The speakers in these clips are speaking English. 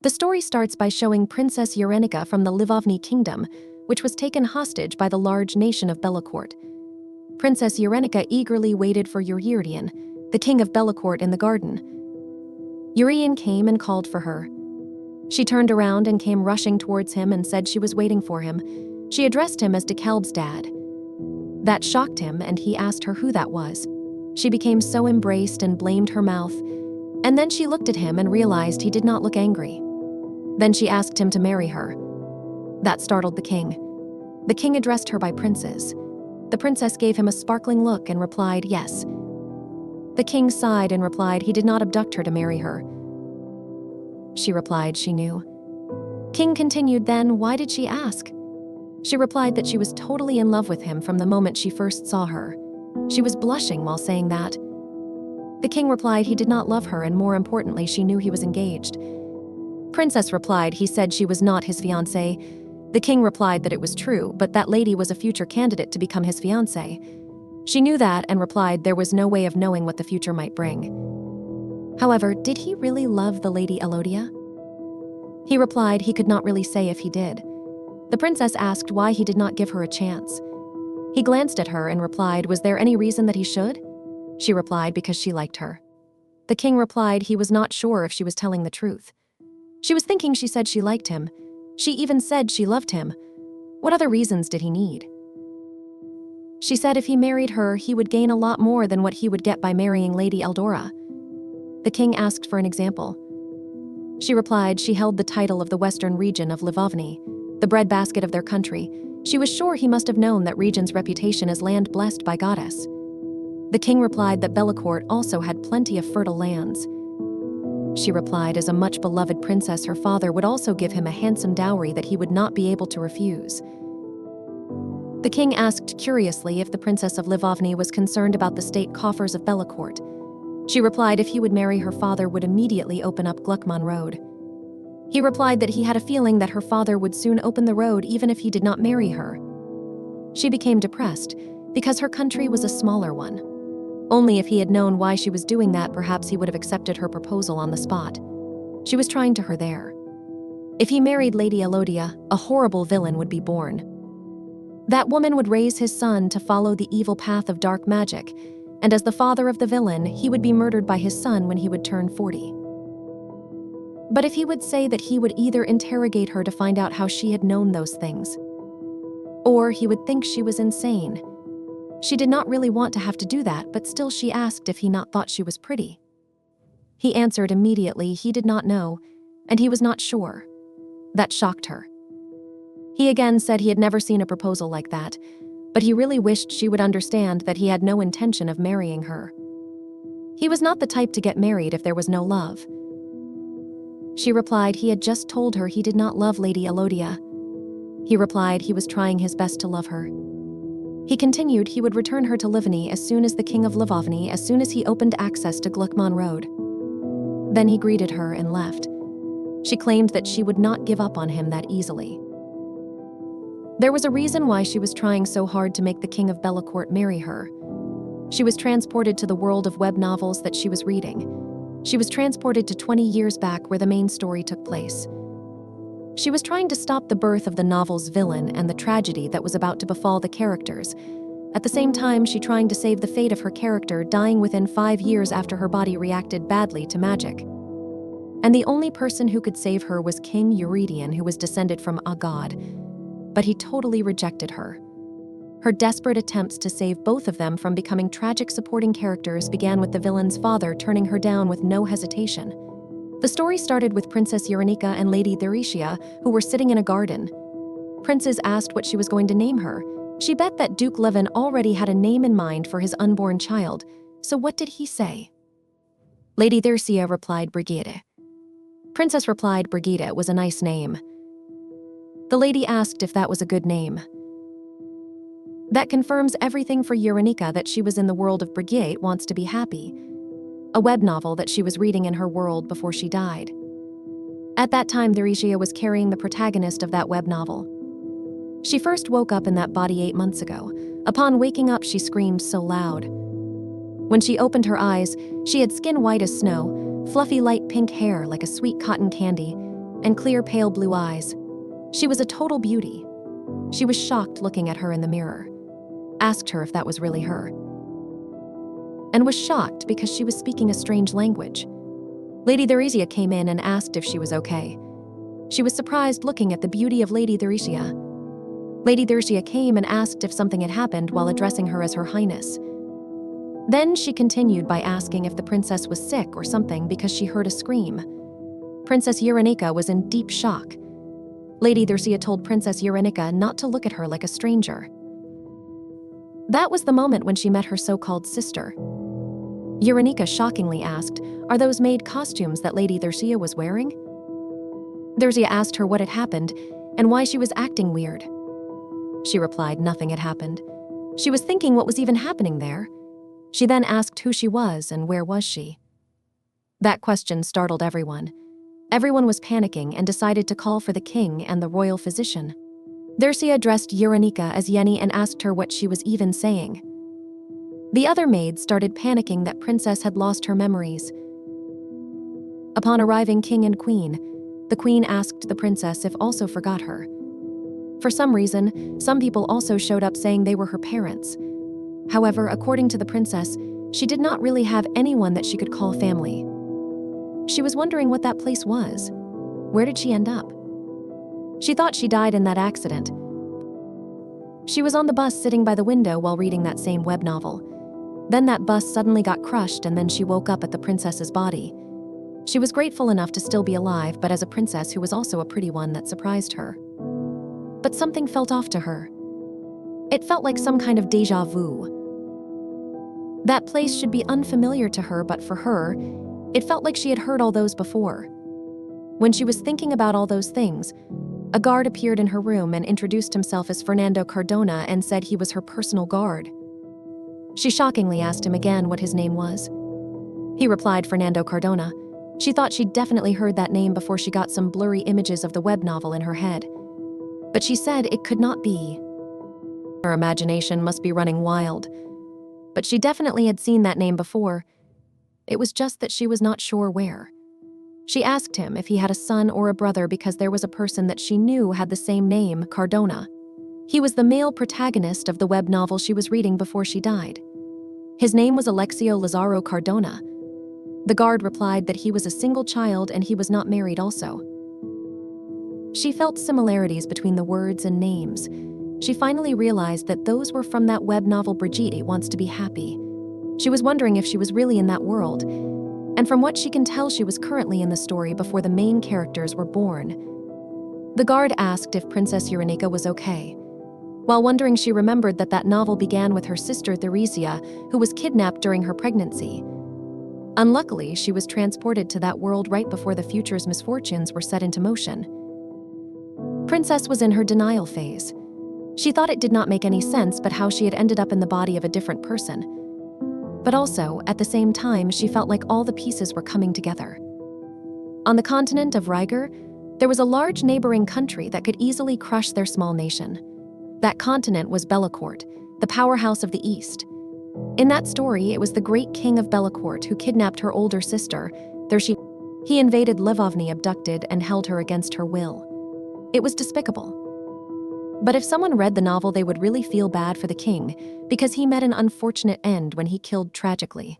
The story starts by showing Princess Yerenika from the Livovny kingdom, which was taken hostage by the large nation of Bellecourt. Princess Yerenika eagerly waited for Euredian, the king of Bellecourt, in the garden. Euredian came and called for her. She turned around and came rushing towards him and said she was waiting for him. She addressed him as de Kelb's dad. That shocked him, and he asked her who that was. She became so embraced and blamed her mouth, and then she looked at him and realized he did not look angry. Then she asked him to marry her. That startled the king. The king addressed her by princes. The princess gave him a sparkling look and replied yes. The king sighed and replied he did not abduct her to marry her. She replied she knew. King continued, then why did she ask? She replied that she was totally in love with him from the moment she first saw her. She was blushing while saying that. The king replied he did not love her, and more importantly, she knew he was engaged. Princess replied he said she was not his fiancée. The king replied that it was true, but that lady was a future candidate to become his fiancée. She knew that and replied there was no way of knowing what the future might bring. However, did he really love the Lady Elodia? He replied he could not really say if he did. The princess asked why he did not give her a chance. He glanced at her and replied, was there any reason that he should? She replied because she liked her. The king replied he was not sure if she was telling the truth. She was thinking she said she liked him. She even said she loved him. What other reasons did he need? She said if he married her, he would gain a lot more than what he would get by marrying Lady Eldora. The king asked for an example. She replied she held the title of the western region of Livovny, the breadbasket of their country. She was sure he must have known that region's reputation as land blessed by goddess. The king replied that Bellecourt also had plenty of fertile lands. She replied as a much beloved princess, her father would also give him a handsome dowry that he would not be able to refuse. The king asked curiously if the princess of Livovny was concerned about the state coffers of Bellecourt. She replied if he would marry, her father would immediately open up Gluckman Road. He replied that he had a feeling that her father would soon open the road even if he did not marry her. She became depressed because her country was a smaller one. Only if he had known why she was doing that, perhaps he would have accepted her proposal on the spot. She was trying to her there. If he married Lady Elodia, a horrible villain would be born. That woman would raise his son to follow the evil path of dark magic, and as the father of the villain, he would be murdered by his son when he would turn 40. But if he would say that he would either interrogate her to find out how she had known those things, or he would think she was insane. She did not really want to have to do that, but still she asked if he not thought she was pretty. He answered immediately he did not know, and he was not sure. That shocked her. He again said he had never seen a proposal like that, but he really wished she would understand that he had no intention of marrying her. He was not the type to get married if there was no love. She replied he had just told her he did not love Lady Elodia. He replied he was trying his best to love her. He continued he would return her to Livony as soon as the king of Livovny, as soon as he opened access to Gluckman Road. Then he greeted her and left. She claimed that she would not give up on him that easily. There was a reason why she was trying so hard to make the king of Bellecourt marry her. She was transported to the world of web novels that she was reading. She was transported to 20 years back where the main story took place. She was trying to stop the birth of the novel's villain and the tragedy that was about to befall the characters. At the same time, she trying to save the fate of her character, dying within 5 years after her body reacted badly to magic. And the only person who could save her was King Euredian, who was descended from a god. But he totally rejected her. Her desperate attempts to save both of them from becoming tragic supporting characters began with the villain's father turning her down with no hesitation. The story started with Princess Yerenika and Lady Theresia, who were sitting in a garden. Princess asked what she was going to name her. She bet that Duke Levin already had a name in mind for his unborn child, so what did he say? Lady Theresia replied Brigitte. Princess replied Brigitte was a nice name. The lady asked if that was a good name. That confirms everything for Yerenika that she was in the world of Brigitte Wants to be happy, a web novel that she was reading in her world before she died. At that time, Theresia was carrying the protagonist of that web novel. She first woke up in that body 8 months ago. Upon waking up, she screamed so loud. When she opened her eyes, she had skin white as snow, fluffy light pink hair like a sweet cotton candy, and clear pale blue eyes. She was a total beauty. She was shocked looking at her in the mirror, asked her if that was really her, and was shocked because she was speaking a strange language. Lady Theresia came in and asked if she was okay. She was surprised looking at the beauty of Lady Theresia. Lady Theresia came and asked if something had happened while addressing her as Her Highness. Then she continued by asking if the princess was sick or something because she heard a scream. Princess Yerenika was in deep shock. Lady Theresia told Princess Yerenika not to look at her like a stranger. That was the moment when she met her so-called sister. Yerenika shockingly asked, "Are those maid costumes that Lady Theresia was wearing?" Theresia asked her what had happened and why she was acting weird. She replied nothing had happened. She was thinking what was even happening there. She then asked who she was and where was she. That question startled everyone. Everyone was panicking and decided to call for the king and the royal physician. Theresia addressed Yerenika as Yeni and asked her what she was even saying. The other maids started panicking that Princess had lost her memories. Upon arriving king and queen, the queen asked the princess if also forgot her. For some reason, some people also showed up saying they were her parents. However, according to the princess, she did not really have anyone that she could call family. She was wondering what that place was. Where did she end up? She thought she died in that accident. She was on the bus sitting by the window while reading that same web novel. Then that bus suddenly got crushed and then she woke up at the princess's body. She was grateful enough to still be alive, but as a princess who was also a pretty one, that surprised her. But something felt off to her. It felt like some kind of déjà vu. That place should be unfamiliar to her, but for her, it felt like she had heard all those before. When she was thinking about all those things, a guard appeared in her room and introduced himself as Fernando Cardona and said he was her personal guard. She shockingly asked him again what his name was. He replied Fernando Cardona. She thought she'd definitely heard that name before she got some blurry images of the web novel in her head. But she said it could not be. Her imagination must be running wild. But she definitely had seen that name before. It was just that she was not sure where. She asked him if he had a son or a brother because there was a person that she knew had the same name, Cardona. He was the male protagonist of the web novel she was reading before she died. His name was Alexio Lazaro Cardona. The guard replied that he was a single child and he was not married also. She felt similarities between the words and names. She finally realized that those were from that web novel Brigitte Wants to Be Happy. She was wondering if she was really in that world, and from what she can tell, she was currently in the story before the main characters were born. The guard asked if Princess Yerenika was okay. While wondering, she remembered that that novel began with her sister Theresia, who was kidnapped during her pregnancy. Unluckily, she was transported to that world right before the future's misfortunes were set into motion. Princess was in her denial phase. She thought it did not make any sense but how she had ended up in the body of a different person. But also, at the same time, she felt like all the pieces were coming together. On the continent of Riger, there was a large neighboring country that could easily crush their small nation. That continent was Bellecourt, the powerhouse of the East. In that story, it was the great king of Bellecourt who kidnapped her older sister. He invaded Livovny, abducted, and held her against her will. It was despicable. But if someone read the novel, they would really feel bad for the king because he met an unfortunate end when he killed tragically.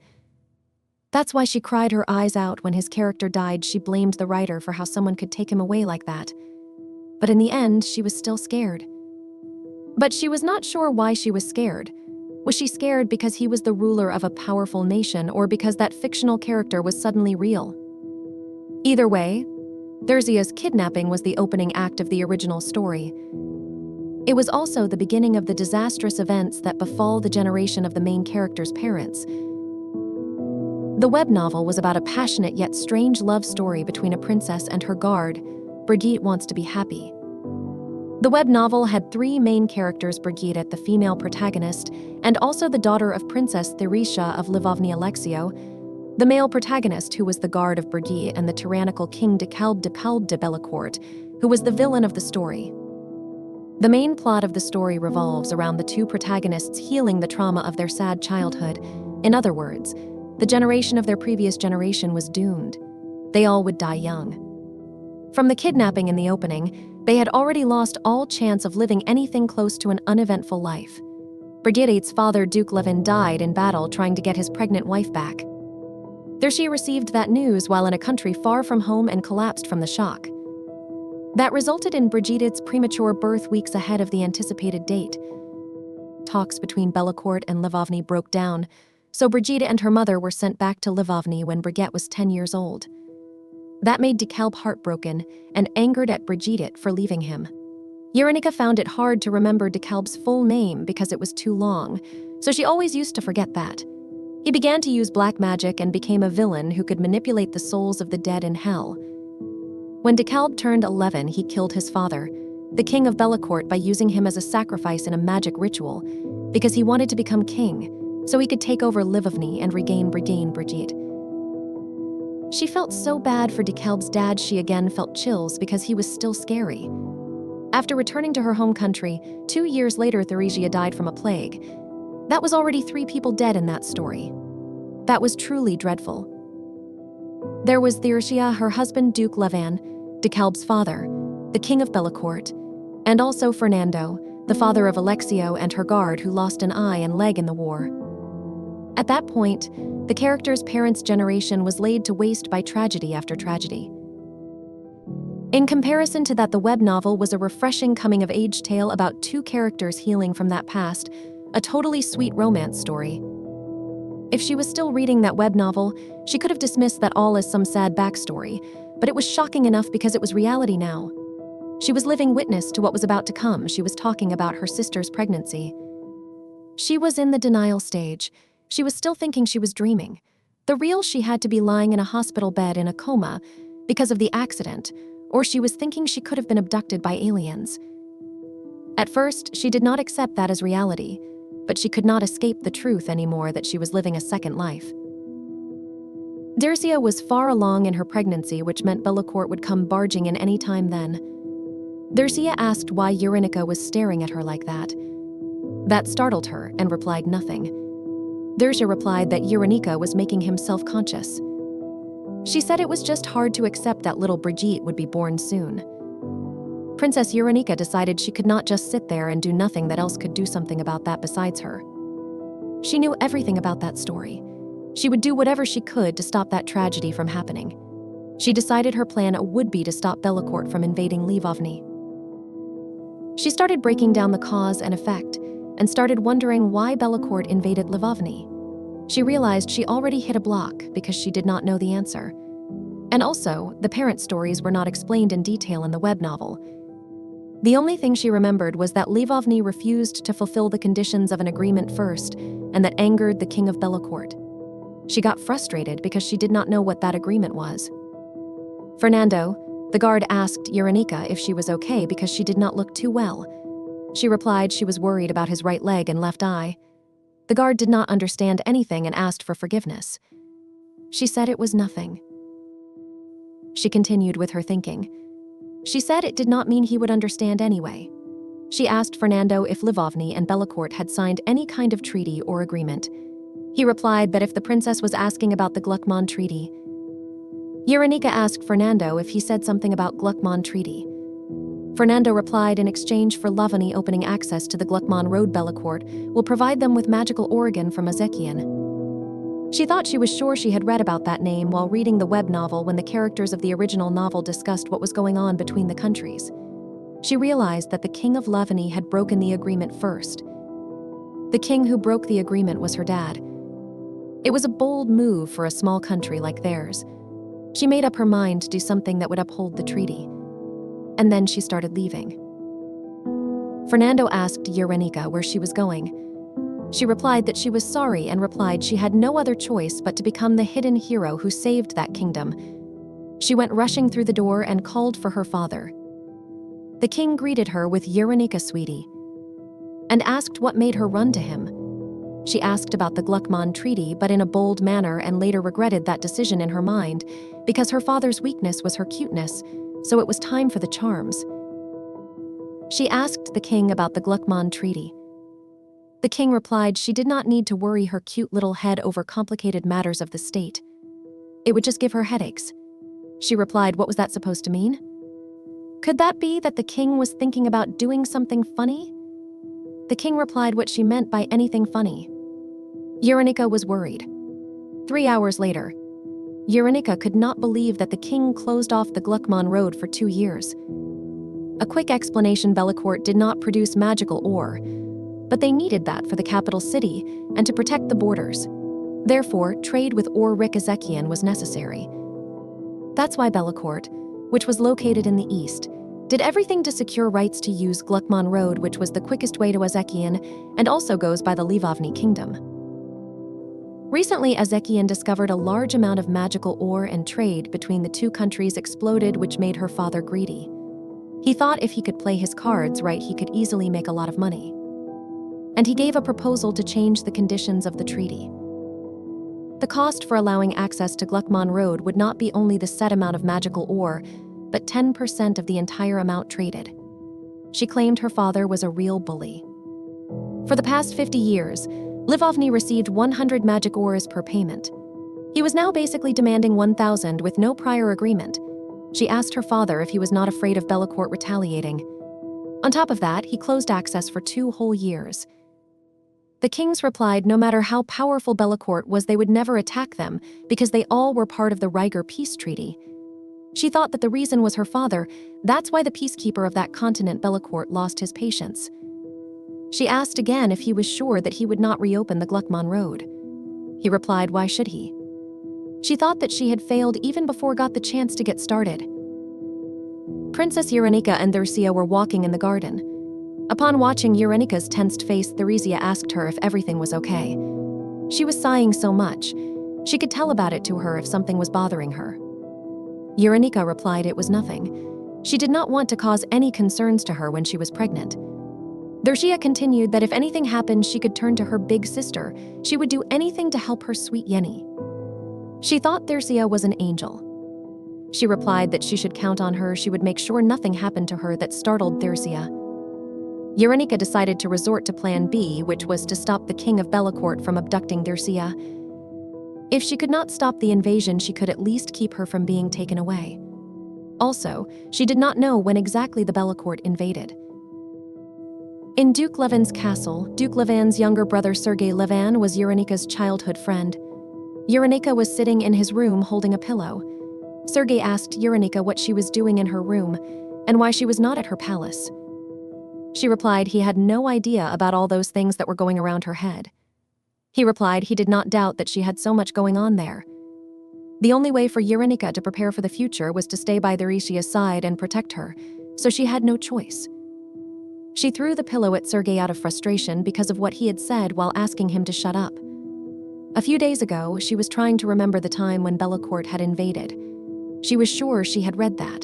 That's why she cried her eyes out when his character died. She blamed the writer for how someone could take him away like that. But in the end, she was still scared. But she was not sure why she was scared. Was she scared because he was the ruler of a powerful nation, or because that fictional character was suddenly real? Either way, Theresia's kidnapping was the opening act of the original story. It was also the beginning of the disastrous events that befall the generation of the main character's parents. The web novel was about a passionate yet strange love story between a princess and her guard. Brigitte Wants to Be Happy. The web novel had three main characters: Brigitte, the female protagonist, and also the daughter of Princess Theresia of Livovny, Alexio, the male protagonist who was the guard of Brigitte, and the tyrannical King de Kalb de Bellecourt, who was the villain of the story. The main plot of the story revolves around the two protagonists healing the trauma of their sad childhood. In other words, the generation of their previous generation was doomed. They all would die young. From the kidnapping in the opening, they had already lost all chance of living anything close to an uneventful life. Brigitte's father, Duke Levin, died in battle trying to get his pregnant wife back. Dalseul received that news while in a country far from home and collapsed from the shock. That resulted in Brigitte's premature birth weeks ahead of the anticipated date. Talks between Bellecourt and Livovny broke down, so Brigitte and her mother were sent back to Livovny when Brigitte was 10 years old. That made Dalseul heartbroken and angered at Brigitte for leaving him. Yerenika found it hard to remember Dalseul's full name because it was too long, so she always used to forget that. He began to use black magic and became a villain who could manipulate the souls of the dead in hell. When Dalseul turned 11, he killed his father, the king of Bellecourt, by using him as a sacrifice in a magic ritual, because he wanted to become king, so he could take over Livovny and regain Brigitte. She felt so bad for Dalseul's dad she again felt chills because he was still scary. After returning to her home country, 2 years later Theresia died from a plague. That was already 3 people dead in that story. That was truly dreadful. There was Theresia, her husband Duke Levin, Dalseul's father, the king of Bellecourt, and also Fernando, the father of Alexio and her guard who lost an eye and leg in the war. At that point, the character's parents' generation was laid to waste by tragedy after tragedy. In comparison to that, the web novel was a refreshing coming-of-age tale about 2 characters healing from that past, a totally sweet romance story. If she was still reading that web novel, she could have dismissed that all as some sad backstory, but it was shocking enough because it was reality now. She was living witness to what was about to come. She was talking about her sister's pregnancy. She was in the denial stage. She was still thinking she was dreaming. The real she had to be lying in a hospital bed in a coma because of the accident, or she was thinking she could have been abducted by aliens. At first, she did not accept that as reality, but she could not escape the truth anymore that she was living a second life. Dalseul was far along in her pregnancy, which meant Bellecourt would come barging in any time then. Dalseul asked why Yerenika was staring at her like that. That startled her and replied nothing. Dalseul replied that Yerenika was making him self-conscious. She said it was just hard to accept that little Brigitte would be born soon. Princess Yerenika decided she could not just sit there and do nothing, that else could do something about that besides her. She knew everything about that story. She would do whatever she could to stop that tragedy from happening. She decided her plan would be to stop Bellecourt from invading Livovny. She started breaking down the cause and effect, and started wondering why Bellecourt invaded Livovny. She realized she already hit a block because she did not know the answer. And also, the parent stories were not explained in detail in the web novel. The only thing she remembered was that Livovny refused to fulfill the conditions of an agreement first, and that angered the king of Bellecourt. She got frustrated because she did not know what that agreement was. Fernando, the guard, asked Yerenika if she was okay because she did not look too well. She replied she was worried about his right leg and left eye. The guard did not understand anything and asked for forgiveness. She said it was nothing. She continued with her thinking. She said it did not mean he would understand anyway. She asked Fernando if Livovny and Bellecourt had signed any kind of treaty or agreement. He replied that if the princess was asking about the Gluckman Treaty. Yerenika asked Fernando if he said something about Gluckman Treaty. Fernando replied in exchange for Livovny opening access to the Gluckman Road, Bellecourt will provide them with magical organ from Ezekian. She thought she was sure she had read about that name while reading the web novel when the characters of the original novel discussed what was going on between the countries. She realized that the king of Livovny had broken the agreement first. The king who broke the agreement was her dad. It was a bold move for a small country like theirs. She made up her mind to do something that would uphold the treaty. And then she started leaving. Fernando asked Yerenika where she was going. She replied that she was sorry and replied she had no other choice but to become the hidden hero who saved that kingdom. She went rushing through the door and called for her father. The king greeted her with "Yerenika, sweetie," and asked what made her run to him. She asked about the Gluckman Treaty, but in a bold manner, and later regretted that decision in her mind because her father's weakness was her cuteness, so it was time for the charms. She asked the king about the Gluckman Treaty. The king replied she did not need to worry her cute little head over complicated matters of the state. It would just give her headaches. She replied, what was that supposed to mean? Could that be that the king was thinking about doing something funny? The king replied what she meant by anything funny. Yerenika was worried. 3 hours later, Yerenika could not believe that the king closed off the Gluckman road for 2 years. A quick explanation: Bellecourt did not produce magical ore, but they needed that for the capital city and to protect the borders. Therefore, trade with Ur-Rik Ezekian was necessary. That's why Bellecourt, which was located in the east, did everything to secure rights to use Gluckman Road, which was the quickest way to Ezekian and also goes by the Livavni kingdom. Recently, Ezekian discovered a large amount of magical ore, and trade between the two countries exploded, which made her father greedy. He thought if he could play his cards right, he could easily make a lot of money. And he gave a proposal to change the conditions of the treaty. The cost for allowing access to Gluckman Road would not be only the set amount of magical ore, but 10% of the entire amount traded. She claimed her father was a real bully. For the past 50 years, Livavni received 100 magic ores per payment. He was now basically demanding 1,000 with no prior agreement. She asked her father if he was not afraid of Bellecourt retaliating. On top of that, he closed access for 2 whole years. The kings replied no matter how powerful Bellecourt was, they would never attack them because they all were part of the Riger peace treaty. She thought that the reason was her father. That's why the peacekeeper of that continent, Bellecourt, lost his patience. She asked again if he was sure that he would not reopen the Gluckman Road. He replied, why should he? She thought that she had failed even before got the chance to get started. Princess Yerenika and Theresia were walking in the garden. Upon watching Yerenika's tensed face, Theresia asked her if everything was okay. She was sighing so much. She could tell about it to her if something was bothering her. Yerenika replied it was nothing. She did not want to cause any concerns to her when she was pregnant. Theresia continued that if anything happened, she could turn to her big sister. She would do anything to help her sweet Yeni. She thought Theresia was an angel. She replied that she should count on her. She would make sure nothing happened to her that startled Theresia. Yerenika decided to resort to plan B, which was to stop the king of Bellecourt from abducting Theresia. If she could not stop the invasion, she could at least keep her from being taken away. Also, she did not know when exactly the Bellecourt invaded. In Duke Levin's castle, Duke Levin's younger brother Sergei Levin was Yerenika's childhood friend. Yerenika was sitting in his room holding a pillow. Sergei asked Yerenika what she was doing in her room and why she was not at her palace. She replied he had no idea about all those things that were going around her head. He replied he did not doubt that she had so much going on there. The only way for Yerenika to prepare for the future was to stay by Theresia's side and protect her, so she had no choice. She threw the pillow at Sergei out of frustration because of what he had said while asking him to shut up. A few days ago, she was trying to remember the time when Bellecourt had invaded. She was sure she had read that.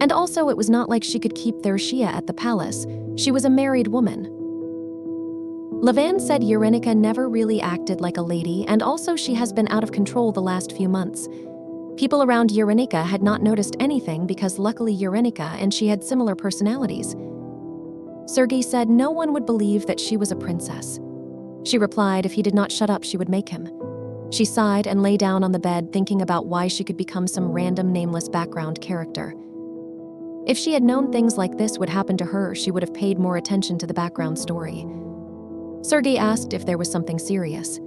And also, it was not like she could keep Theresia at the palace. She was a married woman. Levin said Yerenika never really acted like a lady, and also she has been out of control the last few months. People around Yerenika had not noticed anything because luckily Yerenika and she had similar personalities. Sergei said no one would believe that she was a princess. She replied if he did not shut up, she would make him. She sighed and lay down on the bed thinking about why she could become some random nameless background character. If she had known things like this would happen to her, she would have paid more attention to the background story. Sergei asked if there was something serious.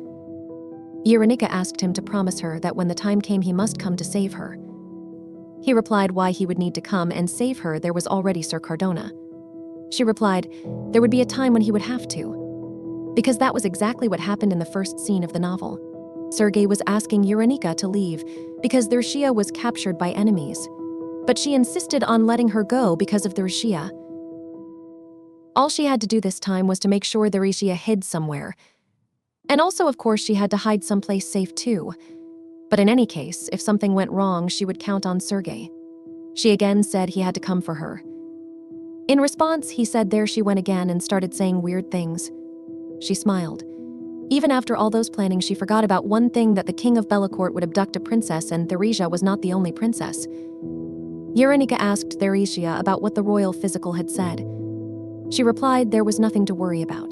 Yerenika asked him to promise her that when the time came he must come to save her. He replied why he would need to come and save her, there was already Sir Cardona. She replied there would be a time when he would have to, because that was exactly what happened in the first scene of the novel. Sergei was asking Yerenika to leave because Theresia was captured by enemies, but she insisted on letting her go because of Theresia. All she had to do this time was to make sure Theresia hid somewhere. And also, of course, she had to hide someplace safe too. But in any case, if something went wrong, she would count on Sergei. She again said he had to come for her. In response, he said there she went again and started saying weird things. She smiled. Even after all those planning, she forgot about one thing, that the king of Bellecourt would abduct a princess, and Theresia was not the only princess. Yerenika asked Theresia about what the royal physical had said. She replied there was nothing to worry about.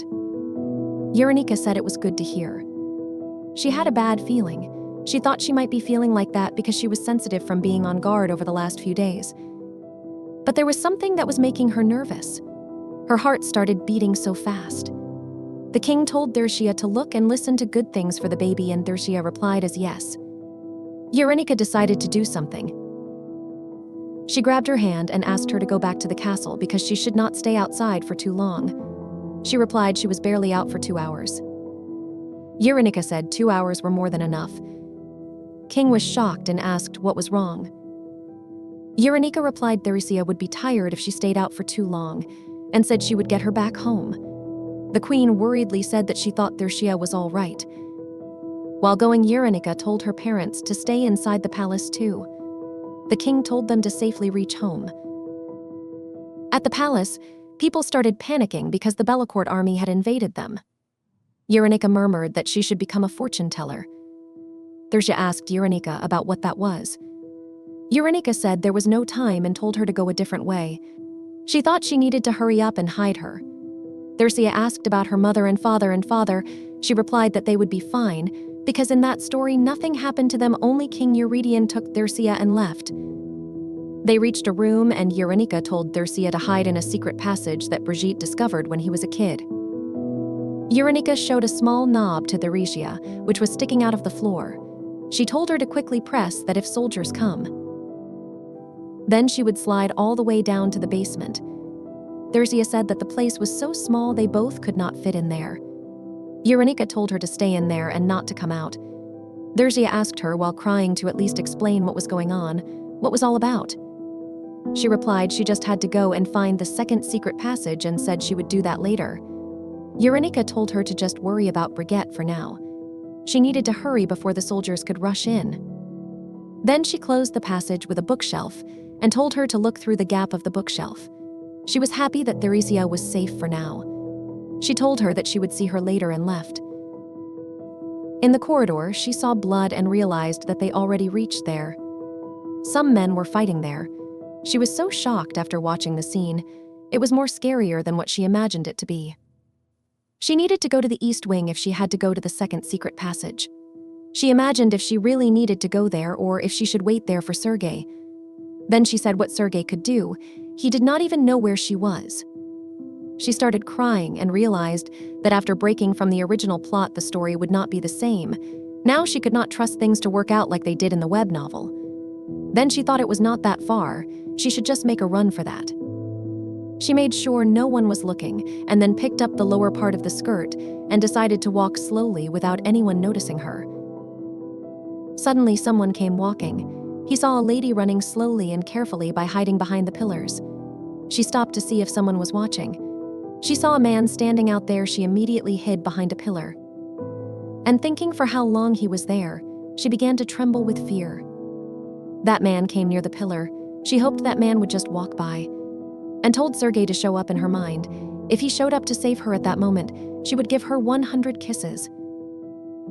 Yerenika said it was good to hear. She had a bad feeling. She thought she might be feeling like that because she was sensitive from being on guard over the last few days. But there was something that was making her nervous. Her heart started beating so fast. The king told Dalseul to look and listen to good things for the baby, and Dalseul replied as yes. Yerenika decided to do something. She grabbed her hand and asked her to go back to the castle because she should not stay outside for too long. She replied she was barely out for 2 hours. Yerenika said 2 hours were more than enough. King was shocked and asked what was wrong. Yerenika replied Dalseul would be tired if she stayed out for too long, and said she would get her back home. The queen worriedly said that she thought Dalseul was all right. While going, Yerenika told her parents to stay inside the palace too. The king told them to safely reach home. At the palace, people started panicking because the Bellecourt army had invaded them. Yerenika murmured that she should become a fortune teller. Dalseul asked Yerenika about what that was. Yerenika said there was no time and told her to go a different way. She thought she needed to hurry up and hide her. Dalseul asked about her mother and father. She replied that they would be fine, because in that story nothing happened to them, only King Euredian took Dalseul and left. They reached a room and Yerenika told Dalseul to hide in a secret passage that Brigitte discovered when he was a kid. Yerenika showed a small knob to Dalseul, which was sticking out of the floor. She told her to quickly press that if soldiers come. Then she would slide all the way down to the basement. Dalseul said that the place was so small they both could not fit in there. Yerenika told her to stay in there and not to come out. Dalseul asked her while crying to at least explain what was going on, what was all about. She replied she just had to go and find the second secret passage and said she would do that later. Yerenika told her to just worry about Brigitte for now. She needed to hurry before the soldiers could rush in. Then she closed the passage with a bookshelf and told her to look through the gap of the bookshelf. She was happy that Dalseul was safe for now. She told her that she would see her later and left. In the corridor, she saw blood and realized that they already reached there. Some men were fighting there. She was so shocked after watching the scene. It was more scarier than what she imagined it to be. She needed to go to the East Wing if she had to go to the second secret passage. She imagined if she really needed to go there or if she should wait there for Sergei. Then she said what Sergei could do. He did not even know where she was. She started crying and realized that after breaking from the original plot, the story would not be the same. Now she could not trust things to work out like they did in the web novel. Then she thought it was not that far. She should just make a run for that. She made sure no one was looking and then picked up the lower part of the skirt and decided to walk slowly without anyone noticing her. Suddenly, someone came walking. He saw a lady running slowly and carefully by hiding behind the pillars. She stopped to see if someone was watching. She saw a man standing out there. She immediately hid behind a pillar. And thinking for how long he was there, she began to tremble with fear. That man came near the pillar. She hoped that man would just walk by, and told Sergei to show up in her mind. If he showed up to save her at that moment, she would give her 100 kisses.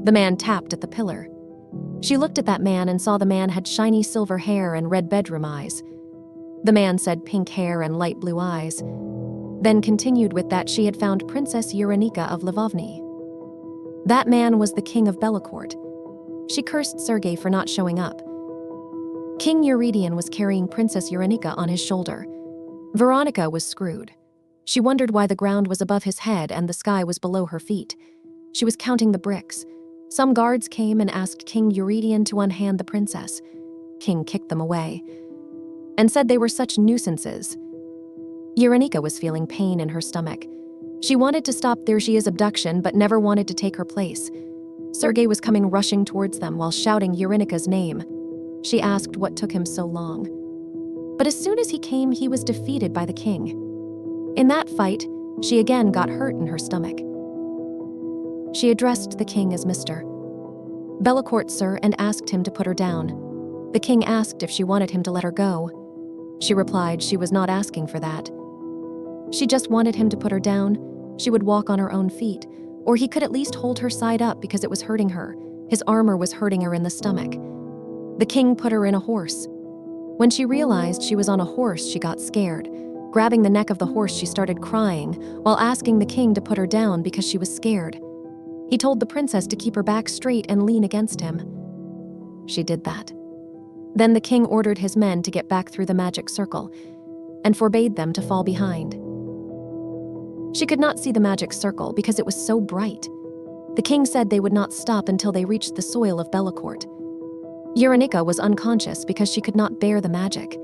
The man tapped at the pillar. She looked at that man and saw the man had shiny silver hair and red bedroom eyes. The man said pink hair and light blue eyes. Then continued with that she had found Princess Yerenika of Livovny. That man was the king of Bellecourt. She cursed Sergei for not showing up. King Euredian was carrying Princess Yerenika on his shoulder. Veronica was screwed. She wondered why the ground was above his head and the sky was below her feet. She was counting the bricks. Some guards came and asked King Euredian to unhand the princess. King kicked them away and said they were such nuisances. Yerenika was feeling pain in her stomach. She wanted to stop Dalseul's abduction but never wanted to take her place. Sergei was coming rushing towards them while shouting Yerenika's name. She asked what took him so long. But as soon as he came, he was defeated by the king. In that fight, she again got hurt in her stomach. She addressed the king as Mr. Bellecourt, sir, and asked him to put her down. The king asked if she wanted him to let her go. She replied she was not asking for that. She just wanted him to put her down. She would walk on her own feet, or he could at least hold her side up because it was hurting her. His armor was hurting her in the stomach. The king put her in a horse. When she realized she was on a horse, she got scared. Grabbing the neck of the horse, she started crying while asking the king to put her down because she was scared. He told the princess to keep her back straight and lean against him. She did that. Then the king ordered his men to get back through the magic circle. and forbade them to fall behind. She could not see the magic circle because it was so bright. The king said they would not stop until they reached the soil of Bellecourt. Yerenika was unconscious because she could not bear the magic.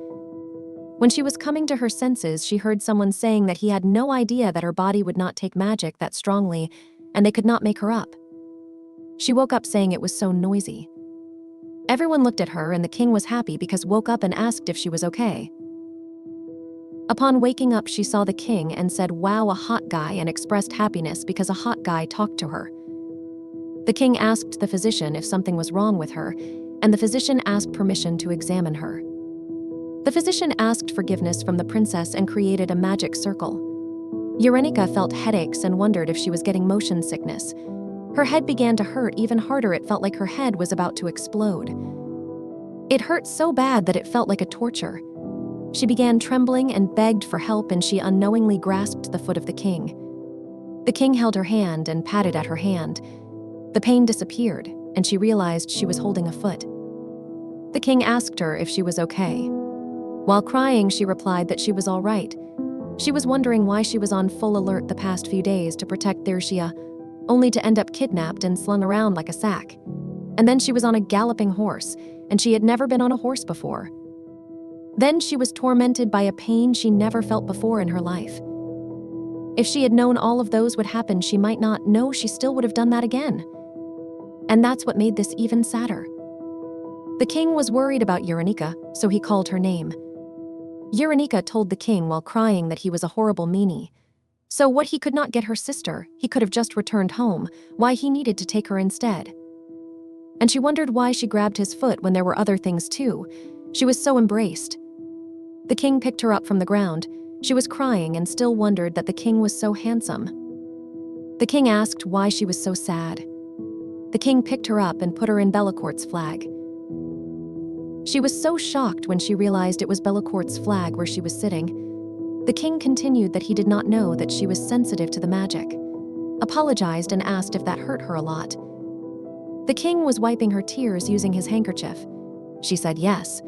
When she was coming to her senses, she heard someone saying that he had no idea that her body would not take magic that strongly, and they could not make her up. She woke up saying it was so noisy. Everyone looked at her, and the king was happy because woke up and asked if she was okay. Upon waking up, she saw the king and said, "Wow, a hot guy," and expressed happiness because a hot guy talked to her. The king asked the physician if something was wrong with her, and the physician asked permission to examine her. The physician asked forgiveness from the princess and created a magic circle. Yerenika felt headaches and wondered if she was getting motion sickness. Her head began to hurt even harder. It felt like her head was about to explode. It hurt so bad that it felt like a torture. She began trembling and begged for help, and she unknowingly grasped the foot of the king. The king held her hand and patted at her hand. The pain disappeared, and she realized she was holding a foot. The king asked her if she was okay. While crying, she replied that she was all right. She was wondering why she was on full alert the past few days to protect Thersia, only to end up kidnapped and slung around like a sack. And then she was on a galloping horse, and she had never been on a horse before. Then she was tormented by a pain she never felt before in her life. If she had known all of those would happen, she might not know she still would have done that again. And that's what made this even sadder. The king was worried about Yerenika, so he called her name. Yerenika told the king while crying that he was a horrible meanie. So what, he could not get her sister, he could have just returned home, why he needed to take her instead. And she wondered why she grabbed his foot when there were other things too. She was so embraced. The king picked her up from the ground. She was crying and still wondered that the king was so handsome. The king asked why she was so sad. The king picked her up and put her in Bellecourt's flag. She was so shocked when she realized it was Bellecourt's flag where she was sitting. The king continued that he did not know that she was sensitive to the magic, apologized and asked if that hurt her a lot. The king was wiping her tears using his handkerchief. She said yes.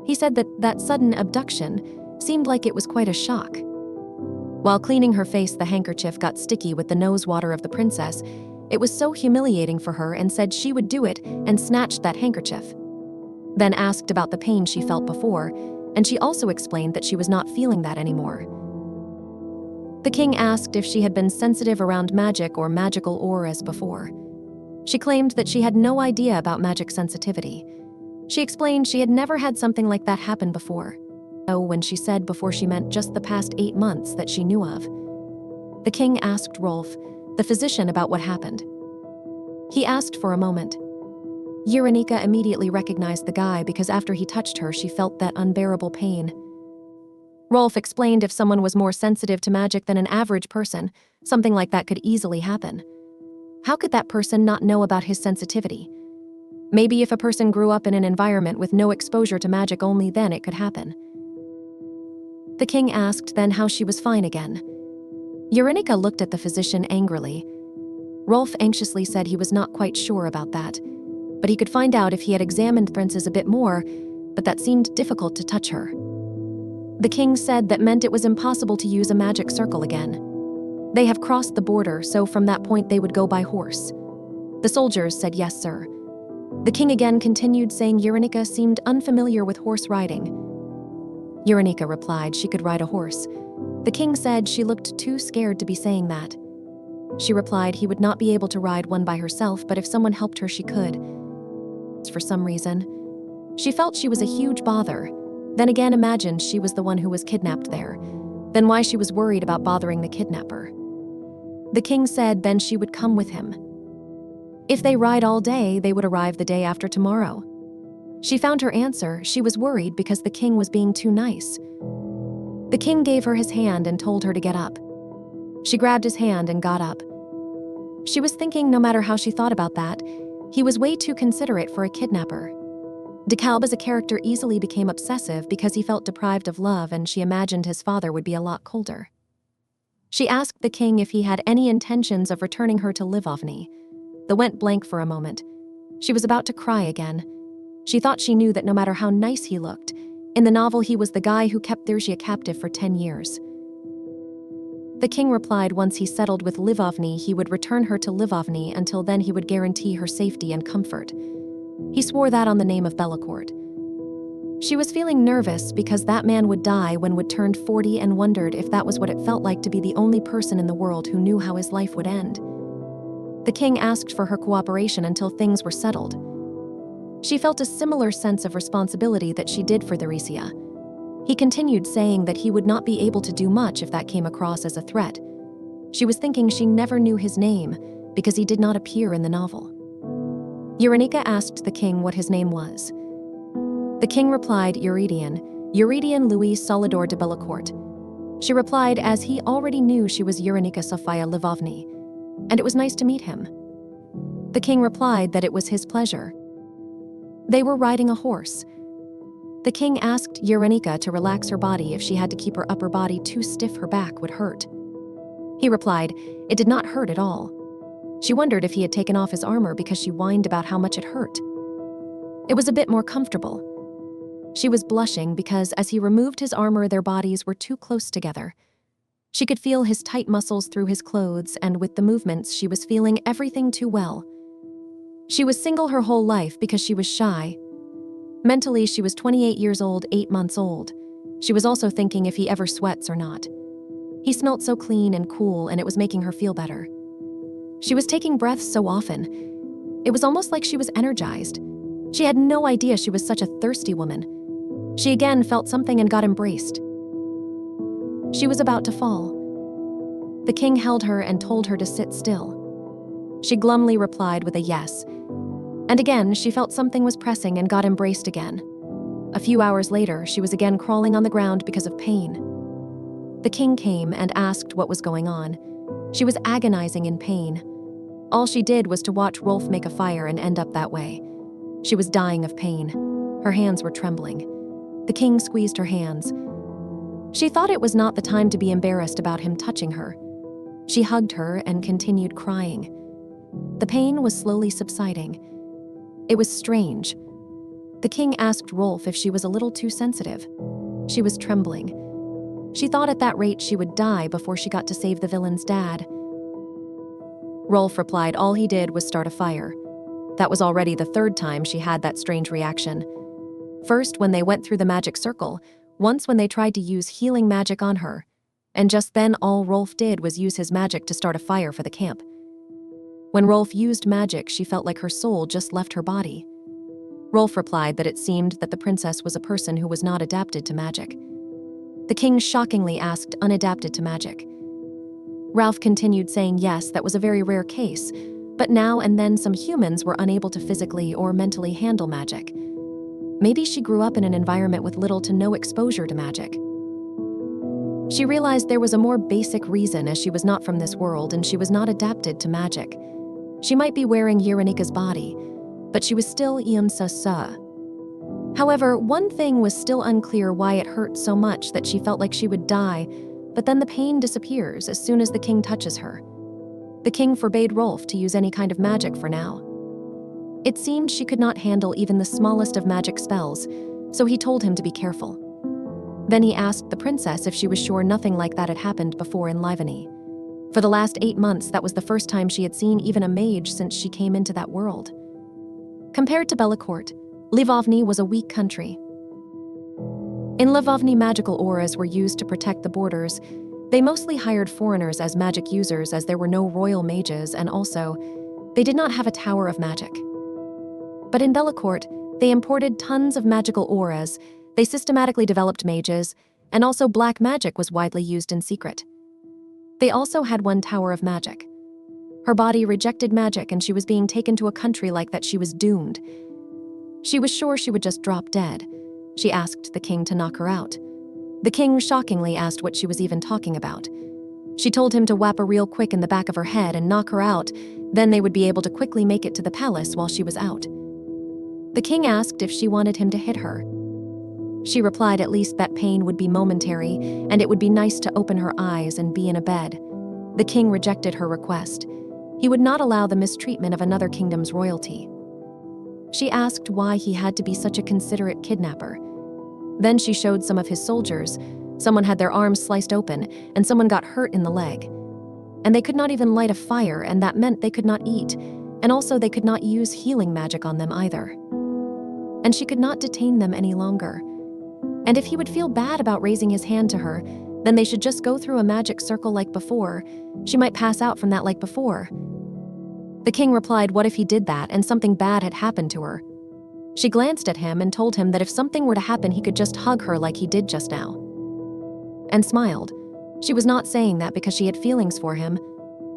He said that sudden abduction seemed like it was quite a shock. While cleaning her face, the handkerchief got sticky with the nose water of the princess. It was so humiliating for her, and said she would do it and snatched that handkerchief. Then asked about the pain she felt before, and she also explained that she was not feeling that anymore. The king asked if she had been sensitive around magic or magical auras before. She claimed that she had no idea about magic sensitivity. She explained she had never had something like that happen before. So when she said before, she meant just the past 8 months that she knew of. The king asked Rolf, the physician, about what happened. He asked for a moment. Yerenika immediately recognized the guy because after he touched her, she felt that unbearable pain. Rolf explained if someone was more sensitive to magic than an average person, something like that could easily happen. How could that person not know about his sensitivity? Maybe if a person grew up in an environment with no exposure to magic, only then it could happen. The king asked then how she was fine again. Yerenika looked at the physician angrily. Rolf anxiously said he was not quite sure about that, but he could find out if he had examined the princess a bit more, but that seemed difficult to touch her. The king said that meant it was impossible to use a magic circle again. They have crossed the border, so from that point they would go by horse. The soldiers said yes, sir. The king again continued, saying Yerenika seemed unfamiliar with horse riding. Yerenika replied she could ride a horse. The king said she looked too scared to be saying that. She replied he would not be able to ride one by herself, but if someone helped her, she could. For some reason, she felt she was a huge bother. Then again imagined she was the one who was kidnapped there. Then why she was worried about bothering the kidnapper. The king said then she would come with him. If they ride all day, they would arrive the day after tomorrow. She found her answer. She was worried because the king was being too nice. The king gave her his hand and told her to get up. She grabbed his hand and got up. She was thinking no matter how she thought about that, he was way too considerate for a kidnapper. DeKalb as a character easily became obsessive because he felt deprived of love, and she imagined his father would be a lot colder. She asked the king if he had any intentions of returning her to Livovny. The went blank for a moment. She was about to cry again. She thought she knew that no matter how nice he looked, In the novel, he was the guy who kept Thirsia captive for 10 years. The king replied once he settled with Livovny, he would return her to Livovny. Until then, he would guarantee her safety and comfort. He swore that on the name of Bellecourt. She was feeling nervous because that man would die when Wood turned 40 and wondered if that was what it felt like to be the only person in the world who knew how his life would end. The king asked for her cooperation until things were settled. She felt a similar sense of responsibility that she did for Thirsia. He continued saying that he would not be able to do much if that came across as a threat. She was thinking she never knew his name because he did not appear in the novel. Yerenika asked the king what his name was. The king replied, Euredian, Euredian Louis Solidor de Bellecourt. She replied as he already knew she was Yerenika Sofia Livovny, and it was nice to meet him. The king replied that it was his pleasure. They were riding a horse. The king asked Yerenika to relax her body if she had to keep her upper body too stiff, her back would hurt. He replied, it did not hurt at all. She wondered if he had taken off his armor because she whined about how much it hurt. It was a bit more comfortable. She was blushing because as he removed his armor, their bodies were too close together. She could feel his tight muscles through his clothes, and with the movements, she was feeling everything too well. She was single her whole life because she was shy. Mentally, she was 28 years old, 8 months old. She was also thinking if he ever sweats or not. He smelt so clean and cool, and it was making her feel better. She was taking breaths so often. It was almost like she was energized. She had no idea she was such a thirsty woman. She again felt something and got embraced. She was about to fall. The king held her and told her to sit still. She glumly replied with a yes. And again, she felt something was pressing and got embraced again. A few hours later, she was again crawling on the ground because of pain. The king came and asked what was going on. She was agonizing in pain. All she did was to watch Rolf make a fire and end up that way. She was dying of pain. Her hands were trembling. The king squeezed her hands. She thought it was not the time to be embarrassed about him touching her. She hugged her and continued crying. The pain was slowly subsiding. It was strange. The king asked Rolf if she was a little too sensitive. She was trembling. She thought at that rate she would die before she got to save the villain's dad. Rolf replied all he did was start a fire. That was already the third time she had that strange reaction. First, when they went through the magic circle, once when they tried to use healing magic on her, and just then all Rolf did was use his magic to start a fire for the camp. When Rolf used magic, she felt like her soul just left her body. Rolf replied that it seemed that the princess was a person who was not adapted to magic. The king shockingly asked, unadapted to magic. Ralph continued saying yes, that was a very rare case, but now and then some humans were unable to physically or mentally handle magic. Maybe she grew up in an environment with little to no exposure to magic. She realized there was a more basic reason, as she was not from this world and she was not adapted to magic. She might be wearing Yerenika's body, but she was still Sa. However, one thing was still unclear, why it hurt so much that she felt like she would die, but then the pain disappears as soon as the king touches her. The king forbade Rolf to use any kind of magic for now. It seemed she could not handle even the smallest of magic spells, so he told him to be careful. Then he asked the princess if she was sure nothing like that had happened before in Livony. For the last 8 months, that was the first time she had seen even a mage since she came into that world. Compared to Bellecourt, Livovny was a weak country. In Livovny, magical auras were used to protect the borders. They mostly hired foreigners as magic users as there were no royal mages, and also, they did not have a tower of magic. But in Bellecourt, they imported tons of magical auras, they systematically developed mages, and also black magic was widely used in secret. They also had one tower of magic. Her body rejected magic and she was being taken to a country like that. She was doomed. She was sure she would just drop dead. She asked the king to knock her out. The king shockingly asked what she was even talking about. She told him to whap her real quick in the back of her head and knock her out, then they would be able to quickly make it to the palace while she was out. The king asked if she wanted him to hit her. She replied at least that pain would be momentary and it would be nice to open her eyes and be in a bed. The king rejected her request. He would not allow the mistreatment of another kingdom's royalty. She asked why he had to be such a considerate kidnapper. Then she showed some of his soldiers. Someone had their arms sliced open, and someone got hurt in the leg. And they could not even light a fire, and that meant they could not eat, and also they could not use healing magic on them either. And she could not detain them any longer. And if he would feel bad about raising his hand to her, then they should just go through a magic circle like before. She might pass out from that like before. The king replied, what if he did that and something bad had happened to her? She glanced at him and told him that if something were to happen, he could just hug her like he did just now. And smiled. She was not saying that because she had feelings for him.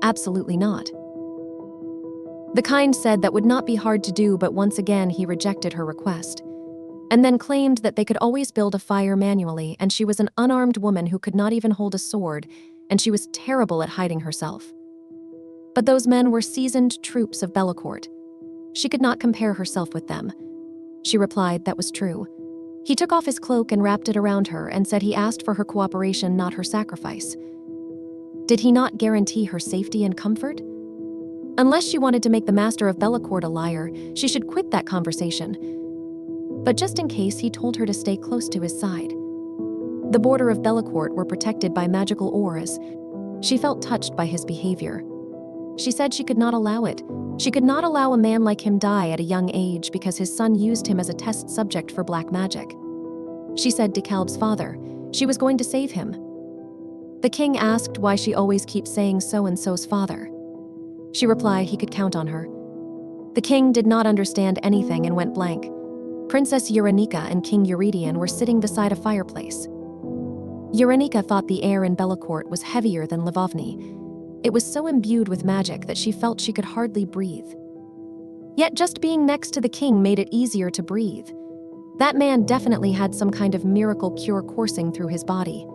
Absolutely not. The kind said that would not be hard to do, but once again he rejected her request. And then claimed that they could always build a fire manually, and she was an unarmed woman who could not even hold a sword, and she was terrible at hiding herself. But those men were seasoned troops of Bellecourt. She could not compare herself with them. She replied that was true. He took off his cloak and wrapped it around her and said he asked for her cooperation, not her sacrifice. Did he not guarantee her safety and comfort? Unless she wanted to make the master of Bellecourt a liar, she should quit that conversation. But just in case, he told her to stay close to his side. The border of Bellecourt were protected by magical auras. She felt touched by his behavior. She said she could not allow it. She could not allow a man like him die at a young age because his son used him as a test subject for black magic. She said to Caleb's father, she was going to save him. The king asked why she always keeps saying so-and-so's father. She replied he could count on her. The king did not understand anything and went blank. Princess Yerenika and King Euredian were sitting beside a fireplace. Yerenika thought the air in Bellecourt was heavier than Livovny. It was so imbued with magic that she felt she could hardly breathe. Yet just being next to the king made it easier to breathe. That man definitely had some kind of miracle cure coursing through his body.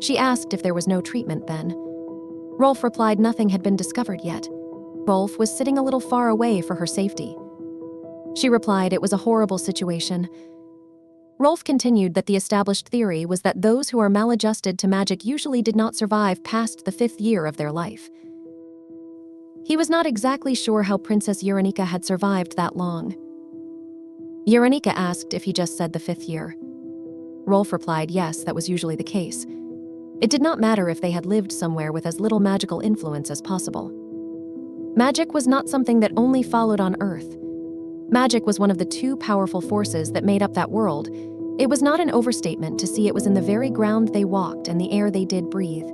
She asked if there was no treatment then. Rolf replied nothing had been discovered yet. Rolf was sitting a little far away for her safety. She replied it was a horrible situation. Rolf continued that the established theory was that those who are maladjusted to magic usually did not survive past the 5th year of their life. He was not exactly sure how Princess Yerenika had survived that long. Yerenika asked if he just said the 5th year. Rolf replied yes, that was usually the case. It did not matter if they had lived somewhere with as little magical influence as possible. Magic was not something that only followed on Earth. Magic was one of the 2 powerful forces that made up that world. It was not an overstatement to see it was in the very ground they walked and the air they did breathe.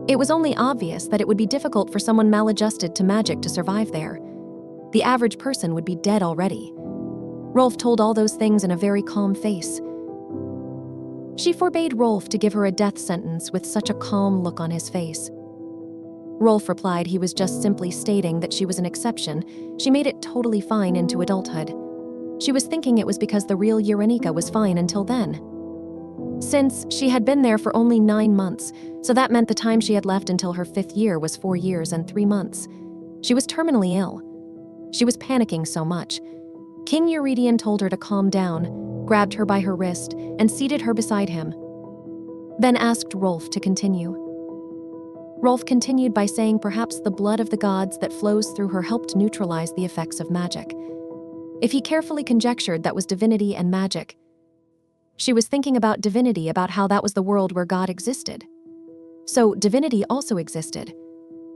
It was only obvious that it would be difficult for someone maladjusted to magic to survive there. The average person would be dead already. Rolf told all those things in a very calm face. She forbade Rolf to give her a death sentence with such a calm look on his face. Rolf replied he was just simply stating that she was an exception. She made it totally fine into adulthood. She was thinking it was because the real Yerenika was fine until then. Since she had been there for only 9 months, so that meant the time she had left until her 5th year was 4 years and 3 months. She was terminally ill. She was panicking so much. King Euredian told her to calm down, grabbed her by her wrist, and seated her beside him. Then asked Rolf to continue. Rolf continued by saying perhaps the blood of the gods that flows through her helped neutralize the effects of magic. If he carefully conjectured that was divinity and magic, she was thinking about divinity, about how that was the world where God existed. So divinity also existed.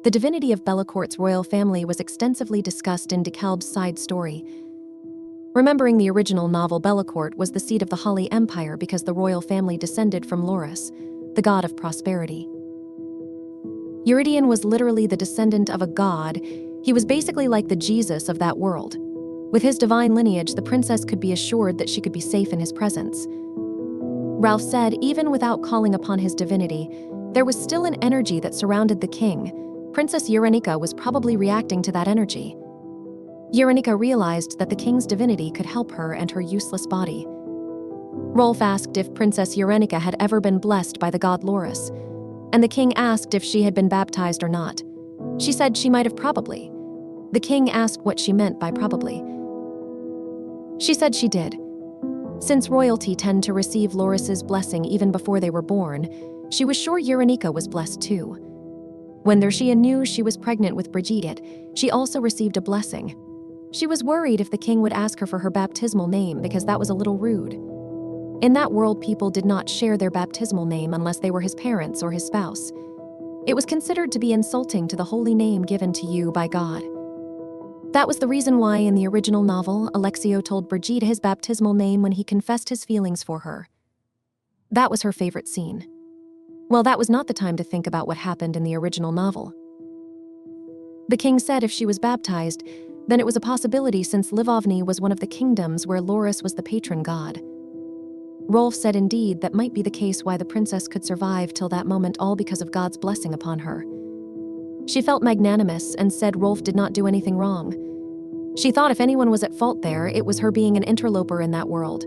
The divinity of Bellecourt's royal family was extensively discussed in de Kalb's side story. Remembering the original novel, Bellecourt was the seat of the Holly Empire because the royal family descended from Loris, the god of prosperity. Euredian was literally the descendant of a god. He was basically like the Jesus of that world. With his divine lineage, the princess could be assured that she could be safe in his presence. Ralph said even without calling upon his divinity, there was still an energy that surrounded the king. Princess Yerenika was probably reacting to that energy. Yerenika realized that the king's divinity could help her and her useless body. Rolf asked if Princess Yerenika had ever been blessed by the god Loris, and the king asked if she had been baptized or not. She said she might have probably. The king asked what she meant by probably. She said she did. Since royalty tend to receive Loris's blessing even before they were born, she was sure Yerenika was blessed too. When Thershia knew she was pregnant with Brigitte, she also received a blessing. She was worried if the king would ask her for her baptismal name because that was a little rude. In that world, people did not share their baptismal name unless they were his parents or his spouse. It was considered to be insulting to the holy name given to you by God. That was the reason why in the original novel, Alexio told Brigitte his baptismal name when he confessed his feelings for her. That was her favorite scene. Well, that was not the time to think about what happened in the original novel. The king said if she was baptized, then it was a possibility since Livovny was one of the kingdoms where Loris was the patron god. Rolf said indeed that might be the case why the princess could survive till that moment, all because of God's blessing upon her. She felt magnanimous and said Rolf did not do anything wrong. She thought if anyone was at fault there, it was her being an interloper in that world.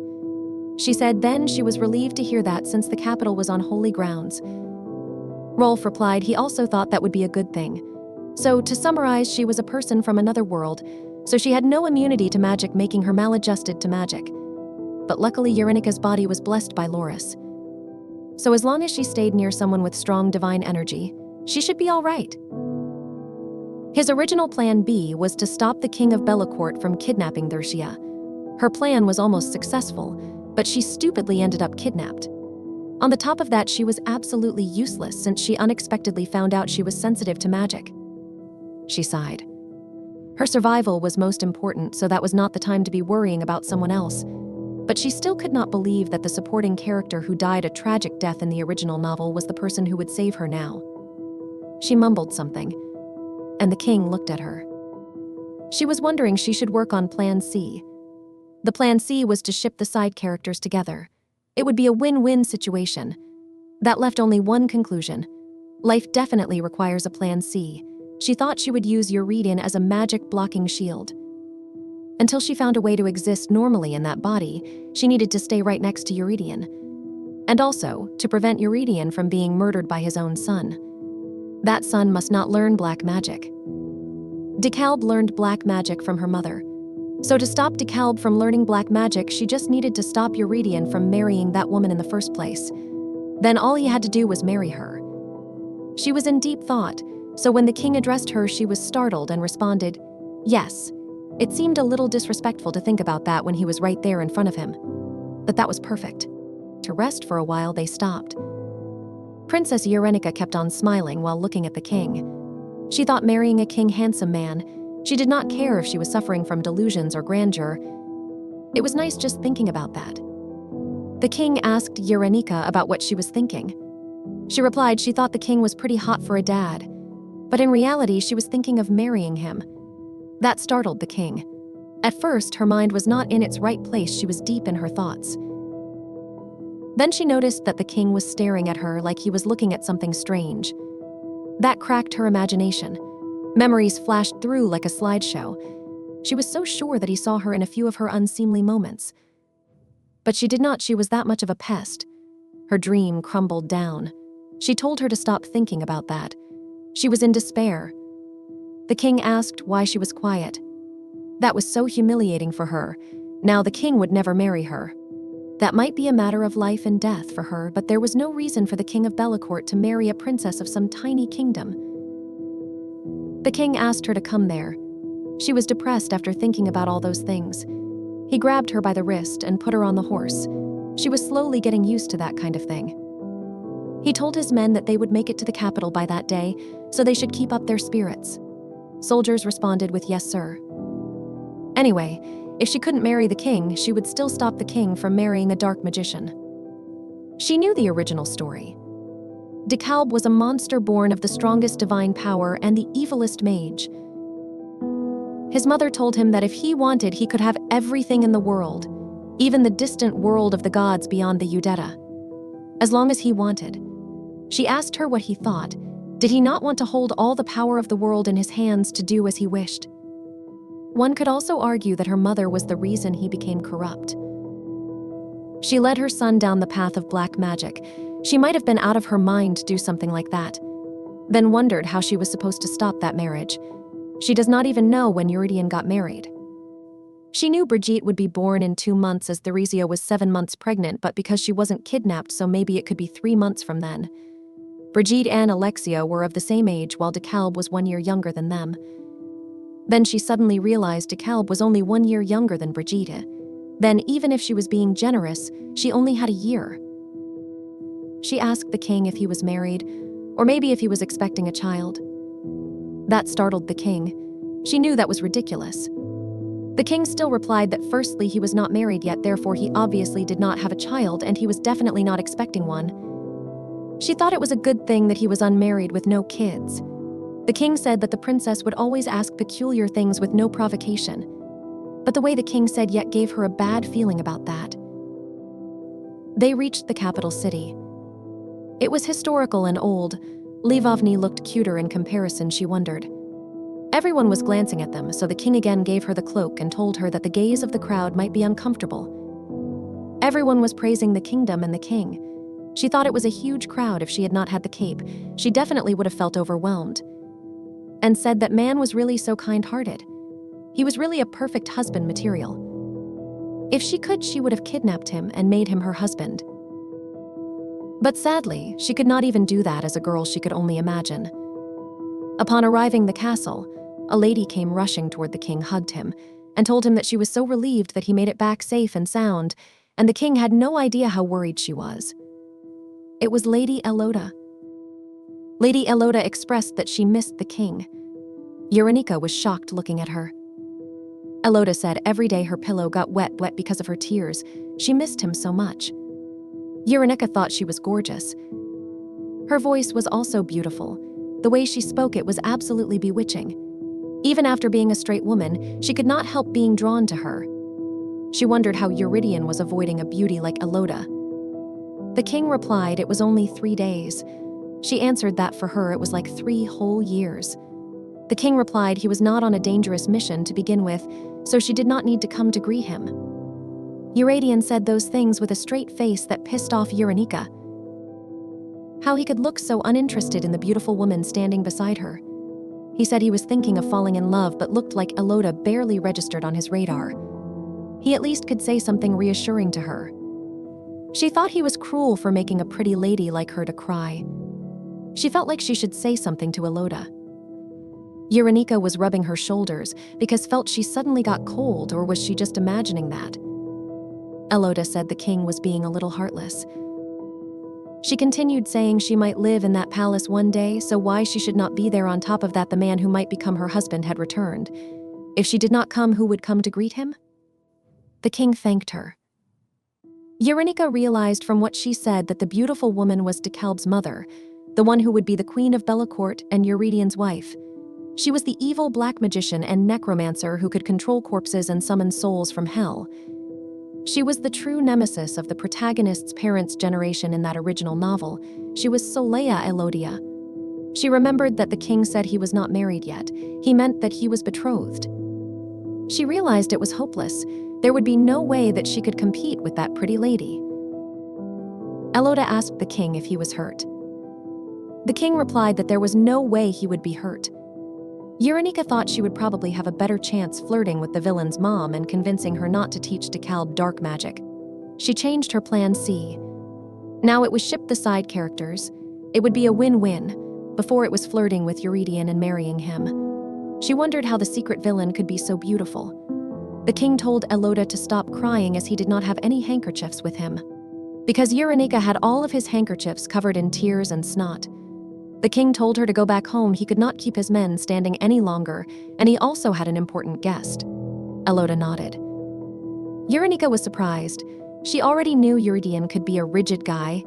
She said then she was relieved to hear that since the capital was on holy grounds. Rolf replied he also thought that would be a good thing. So to summarize, she was a person from another world, so she had no immunity to magic, making her maladjusted to magic. But luckily Yerenika's body was blessed by Loris. So as long as she stayed near someone with strong divine energy, she should be all right. His original plan B was to stop the king of Bellecourt from kidnapping Thersia. Her plan was almost successful, but she stupidly ended up kidnapped. On the top of that, she was absolutely useless since she unexpectedly found out she was sensitive to magic. She sighed. Her survival was most important, so that was not the time to be worrying about someone else. But she still could not believe that the supporting character who died a tragic death in the original novel was the person who would save her now. She mumbled something, and the king looked at her. She was wondering she should work on Plan C. The Plan C was to ship the side characters together. It would be a win-win situation. That left only one conclusion. Life definitely requires a Plan C. She thought she would use Euredian as a magic blocking shield. Until she found a way to exist normally in that body, she needed to stay right next to Euredian. And also, to prevent Euredian from being murdered by his own son. That son must not learn black magic. DeKalb learned black magic from her mother. So to stop DeKalb from learning black magic, she just needed to stop Euredian from marrying that woman in the first place. Then all he had to do was marry her. She was in deep thought, so when the king addressed her, she was startled and responded, "Yes." It seemed a little disrespectful to think about that when he was right there in front of him. But that was perfect. To rest for a while, they stopped. Princess Yerenika kept on smiling while looking at the king. She thought marrying a handsome man. She did not care if she was suffering from delusions or grandeur. It was nice just thinking about that. The king asked Yerenika about what she was thinking. She replied she thought the king was pretty hot for a dad, but in reality she was thinking of marrying him. That startled the king. At first, her mind was not in its right place. She was deep in her thoughts. Then she noticed that the king was staring at her like he was looking at something strange. That cracked her imagination. Memories flashed through like a slideshow. She was so sure that he saw her in a few of her unseemly moments. But she did not. She was that much of a pest. Her dream crumbled down. She told her to stop thinking about that. She was in despair. The king asked why she was quiet. That was so humiliating for her. Now the king would never marry her. That might be a matter of life and death for her, but there was no reason for the king of Bellecourt to marry a princess of some tiny kingdom. The king asked her to come there. She was depressed after thinking about all those things. He grabbed her by the wrist and put her on the horse. She was slowly getting used to that kind of thing. He told his men that they would make it to the capital by that day, so they should keep up their spirits. Soldiers responded with "Yes, sir." Anyway, if she couldn't marry the king, she would still stop the king from marrying a dark magician. She knew the original story. DeKalb was a monster born of the strongest divine power and the evilest mage. His mother told him that if he wanted, he could have everything in the world, even the distant world of the gods beyond the Udetta, as long as he wanted. She asked her what he thought. Did he not want to hold all the power of the world in his hands to do as he wished? One could also argue that her mother was the reason he became corrupt. She led her son down the path of black magic. She might have been out of her mind to do something like that. Then wondered how she was supposed to stop that marriage. She does not even know when Euredian got married. She knew Brigitte would be born in 2 months as Theresa was 7 months pregnant, but because she wasn't kidnapped, so maybe it could be 3 months from then. Brigitte and Alexio were of the same age, while DeKalb was 1 year younger than them. Then she suddenly realized DeKalb was only 1 year younger than Brigitte. Then, even if she was being generous, she only had a year. She asked the king if he was married, or maybe if he was expecting a child. That startled the king. She knew that was ridiculous. The king still replied that firstly he was not married yet, therefore he obviously did not have a child, and he was definitely not expecting one. She thought it was a good thing that he was unmarried with no kids. The king said that the princess would always ask peculiar things with no provocation. But the way the king said yet gave her a bad feeling about that. They reached the capital city. It was historical and old. Livovny looked cuter in comparison, she wondered. Everyone was glancing at them, so the king again gave her the cloak and told her that the gaze of the crowd might be uncomfortable. Everyone was praising the kingdom and the king. She thought it was a huge crowd. If she had not had the cape, she definitely would have felt overwhelmed. And said that man was really so kind-hearted. He was really a perfect husband material. If she could, she would have kidnapped him and made him her husband. But sadly, she could not even do that. As a girl, she could only imagine. Upon arriving the castle, a lady came rushing toward the king, hugged him, and told him that she was so relieved that he made it back safe and sound, and the king had no idea how worried she was. It was Lady Eloda. Lady Eloda expressed that she missed the king. Yerenika was shocked looking at her. Eloda said every day her pillow got wet because of her tears. She missed him so much. Yerenika thought she was gorgeous. Her voice was also beautiful. The way she spoke, it was absolutely bewitching. Even after being a straight woman, she could not help being drawn to her. She wondered how Euredian was avoiding a beauty like Eloda. The king replied it was only 3 days. She answered that for her it was like 3 whole years. The king replied he was not on a dangerous mission to begin with, so she did not need to come to greet him. Euredian said those things with a straight face that pissed off Yerenika. How he could look so uninterested in the beautiful woman standing beside her. He said he was thinking of falling in love but looked like Eloda barely registered on his radar. He at least could say something reassuring to her. She thought he was cruel for making a pretty lady like her to cry. She felt like she should say something to Eloda. Yerenika was rubbing her shoulders because felt she suddenly got cold, or was she just imagining that? Eloda said the king was being a little heartless. She continued saying she might live in that palace one day, so why she should not be there. On top of that, the man who might become her husband had returned. If she did not come, who would come to greet him? The king thanked her. Yerenika realized from what she said that the beautiful woman was Dalseul's mother, the one who would be the queen of Bellacourt and Euredian's wife. She was the evil black magician and necromancer who could control corpses and summon souls from hell. She was the true nemesis of the protagonist's parents' generation in that original novel. She was Solea Elodia. She remembered that the king said he was not married yet. He meant that he was betrothed. She realized it was hopeless. There would be no way that she could compete with that pretty lady. Eloda asked the king if he was hurt. The king replied that there was no way he would be hurt. Yerenika thought she would probably have a better chance flirting with the villain's mom and convincing her not to teach Dalseul dark magic. She changed her plan C. Now it was ship the side characters. It would be a win-win. Before it was flirting with Euredian and marrying him. She wondered how the secret villain could be so beautiful. The king told Eloda to stop crying as he did not have any handkerchiefs with him. Because Yerenika had all of his handkerchiefs covered in tears and snot. The king told her to go back home. He could not keep his men standing any longer, and he also had an important guest. Eloda nodded. Yerenika was surprised. She already knew Euredian could be a rigid guy,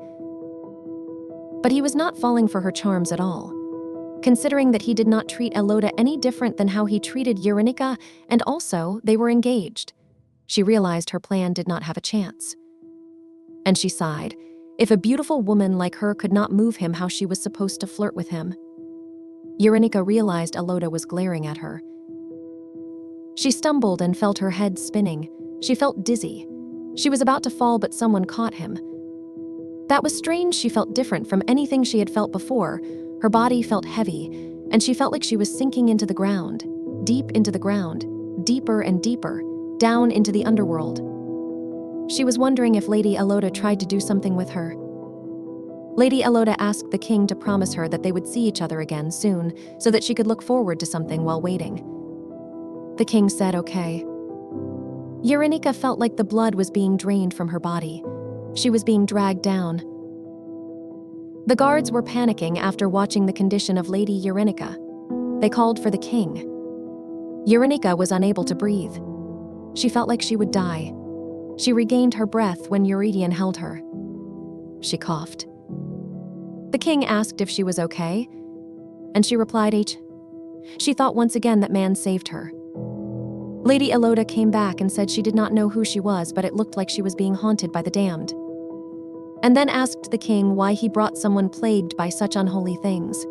but he was not falling for her charms at all. Considering that he did not treat Eloda any different than how he treated Yerenika, and also they were engaged. She realized her plan did not have a chance. And she sighed. If a beautiful woman like her could not move him, how she was supposed to flirt with him? Yerenika realized Eloda was glaring at her. She stumbled and felt her head spinning. She felt dizzy. She was about to fall, but someone caught him. That was strange. She felt different from anything she had felt before. Her body felt heavy, and she felt like she was sinking into the ground, deep into the ground, deeper and deeper, down into the underworld. She was wondering if Lady Eloda tried to do something with her. Lady Eloda asked the king to promise her that they would see each other again soon, so that she could look forward to something while waiting. The king said okay. Yerenika felt like the blood was being drained from her body. She was being dragged down. The guards were panicking after watching the condition of Lady Yerenika. They called for the king. Yerenika was unable to breathe. She felt like she would die. She regained her breath when Euredian held her. She coughed. The king asked if she was okay, and she replied H. She thought once again that man saved her. Lady Eloda came back and said she did not know who she was, but it looked like she was being haunted by the damned. And then asked the king why he brought someone plagued by such unholy things.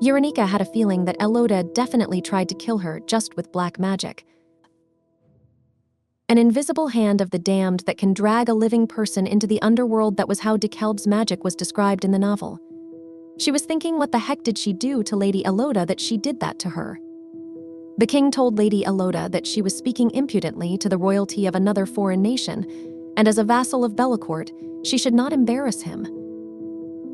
Yerenika had a feeling that Eloda definitely tried to kill her just with black magic. An invisible hand of the damned that can drag a living person into the underworld, that was how Dalseul's magic was described in the novel. She was thinking, what the heck did she do to Lady Eloda that she did that to her? The king told Lady Eloda that she was speaking impudently to the royalty of another foreign nation, and as a vassal of Bellecourt, she should not embarrass him.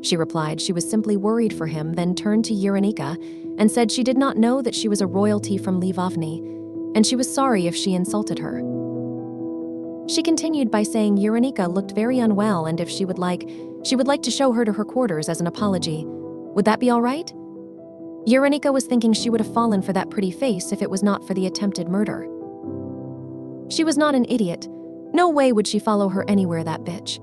She replied she was simply worried for him, then turned to Yerenika and said she did not know that she was a royalty from Livovny, and she was sorry if she insulted her. She continued by saying Yerenika looked very unwell, and if she would like to show her to her quarters as an apology. Would that be all right? Yerenika was thinking she would have fallen for that pretty face if it was not for the attempted murder. She was not an idiot. No way would she follow her anywhere, that bitch.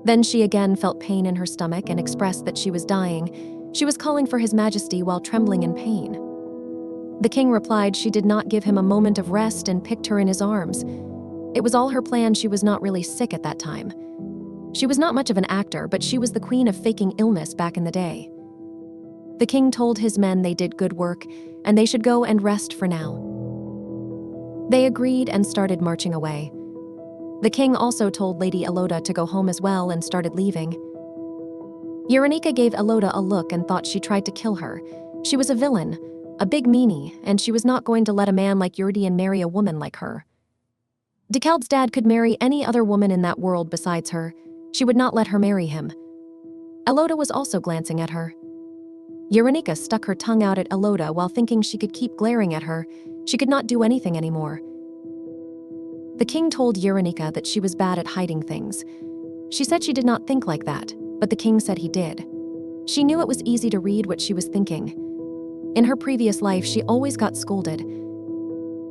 Then she again felt pain in her stomach and expressed that she was dying. She was calling for His Majesty while trembling in pain. The king replied she did not give him a moment of rest and picked her in his arms. It was all her plan. She was not really sick at that time. She was not much of an actor, but she was the queen of faking illness back in the day. The king told his men they did good work, and they should go and rest for now. They agreed and started marching away. The king also told Lady Eloda to go home as well and started leaving. Yerenika gave Eloda a look and thought she tried to kill her. She was a villain, a big meanie, and she was not going to let a man like Euredian marry a woman like her. Dalseul's dad could marry any other woman in that world besides her. She would not let her marry him. Eloda was also glancing at her. Yerenika stuck her tongue out at Eloda while thinking she could keep glaring at her. She could not do anything anymore. The king told Yerenika that she was bad at hiding things. She said she did not think like that, but the king said he did. She knew it was easy to read what she was thinking. In her previous life, she always got scolded.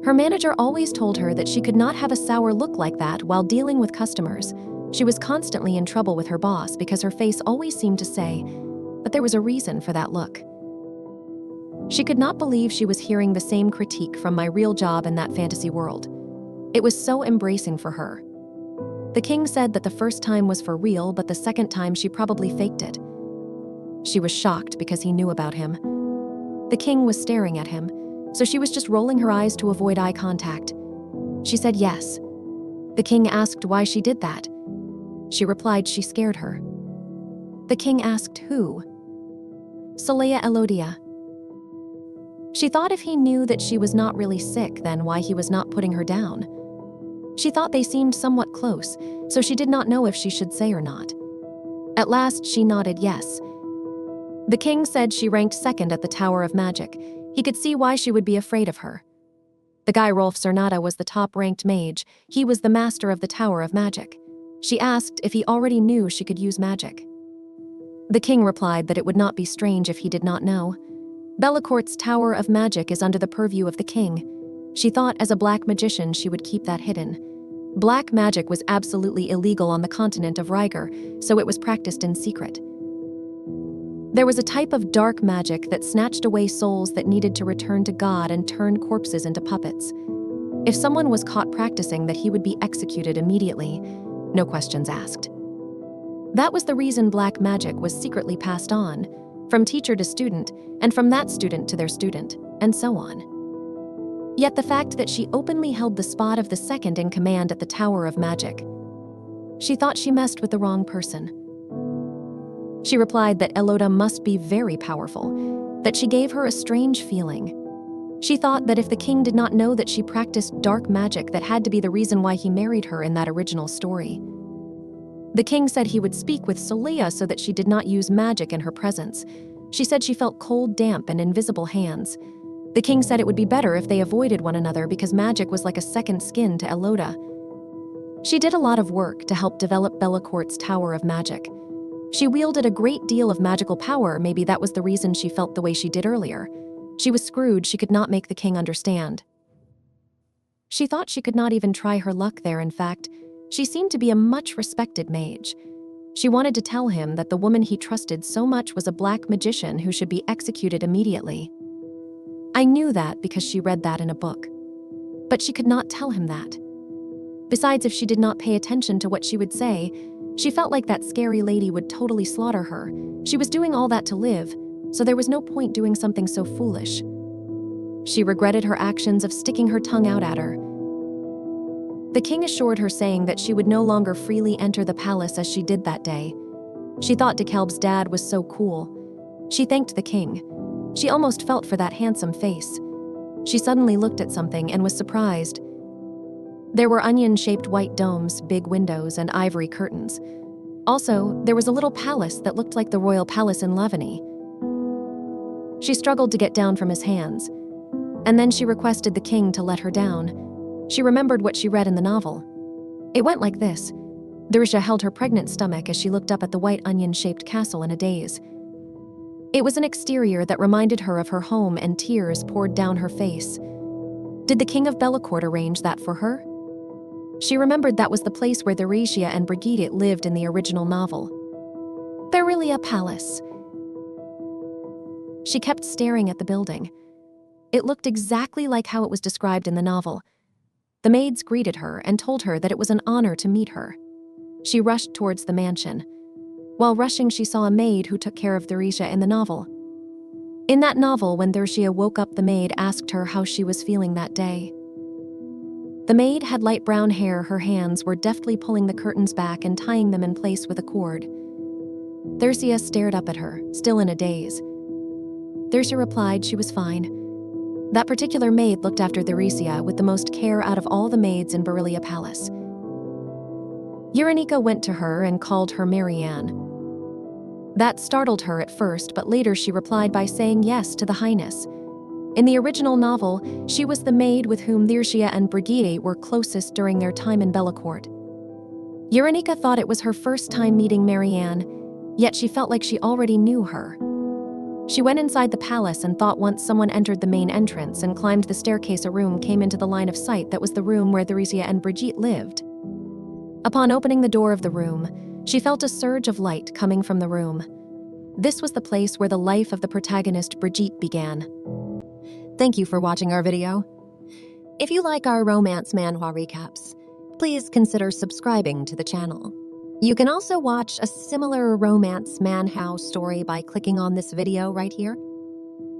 Her manager always told her that she could not have a sour look like that while dealing with customers. She was constantly in trouble with her boss because her face always seemed to say, but there was a reason for that look. She could not believe she was hearing the same critique from my real job in that fantasy world. It was so embracing for her. The king said that the first time was for real, but the second time she probably faked it. She was shocked because he knew about him. The king was staring at him, so she was just rolling her eyes to avoid eye contact. She said yes. The king asked why she did that. She replied she scared her. The king asked who? Soleya Elodia. She thought if he knew that she was not really sick, then why he was not putting her down. She thought they seemed somewhat close, so she did not know if she should say or not. At last, she nodded yes. The king said she ranked second at the Tower of Magic. He could see why she would be afraid of her. The guy Rolf Cernata was the top-ranked mage. He was the master of the Tower of Magic. She asked if he already knew she could use magic. The king replied that it would not be strange if he did not know. Bellecourt's Tower of Magic is under the purview of the king. She thought as a black magician she would keep that hidden. Black magic was absolutely illegal on the continent of Riger, so it was practiced in secret. There was a type of dark magic that snatched away souls that needed to return to God and turn corpses into puppets. If someone was caught practicing that, he would be executed immediately, no questions asked. That was the reason black magic was secretly passed on, from teacher to student, and from that student to their student, and so on. Yet the fact that she openly held the spot of the second in command at the Tower of Magic. She thought she messed with the wrong person. She replied that Eloda must be very powerful, that she gave her a strange feeling. She thought that if the king did not know that she practiced dark magic, that had to be the reason why he married her in that original story. The king said he would speak with Soleya so that she did not use magic in her presence. She said she felt cold, damp, and invisible hands. The king said it would be better if they avoided one another because magic was like a second skin to Eloda. She did a lot of work to help develop Bellacourt's Tower of Magic. She wielded a great deal of magical power. Maybe that was the reason she felt the way she did earlier. She was screwed. She could not make the king understand. She thought she could not even try her luck there. In fact, she seemed to be a much respected mage. She wanted to tell him that the woman he trusted so much was a black magician who should be executed immediately. I knew that because she read that in a book. But she could not tell him that. Besides, if she did not pay attention to what she would say, she felt like that scary lady would totally slaughter her. She was doing all that to live, so there was no point doing something so foolish. She regretted her actions of sticking her tongue out at her. The king assured her, saying that she would no longer freely enter the palace as she did that day. She thought DeKalb's dad was so cool. She thanked the king. She almost felt for that handsome face. She suddenly looked at something and was surprised. There were onion-shaped white domes, big windows, and ivory curtains. Also, there was a little palace that looked like the royal palace in Lavany. She struggled to get down from his hands, and then she requested the king to let her down. She remembered what she read in the novel. It went like this. Darisha held her pregnant stomach as she looked up at the white onion-shaped castle in a daze. It was an exterior that reminded her of her home, and tears poured down her face. Did the king of Bellacourt arrange that for her? She remembered that was the place where Euredian and Brigitte lived in the original novel. Barely a palace. She kept staring at the building. It looked exactly like how it was described in the novel. The maids greeted her and told her that it was an honor to meet her. She rushed towards the mansion. While rushing, she saw a maid who took care of Darisha in the novel. In that novel, when Darisha woke up, the maid asked her how she was feeling that day. The maid had light brown hair. Her hands were deftly pulling the curtains back and tying them in place with a cord. Darisha stared up at her, still in a daze. Darisha replied she was fine. That particular maid looked after Darisha with the most care out of all the maids in Berelia Palace. Yerenika went to her and called her Marianne. That startled her at first, but later she replied by saying yes to the highness. In the original novel, she was the maid with whom Darisha and Brigitte were closest during their time in Bellacourt. Yerenika thought it was her first time meeting Marianne, yet she felt like she already knew her. She went inside the palace and thought once someone entered the main entrance and climbed the staircase, a room came into the line of sight that was the room where Darisha and Brigitte lived. Upon opening the door of the room, she felt a surge of light coming from the room. This was the place where the life of the protagonist Brigitte began. Thank you for watching our video. If you like our romance manhwa recaps, please consider subscribing to the channel. You can also watch a similar romance manhwa story by clicking on this video right here.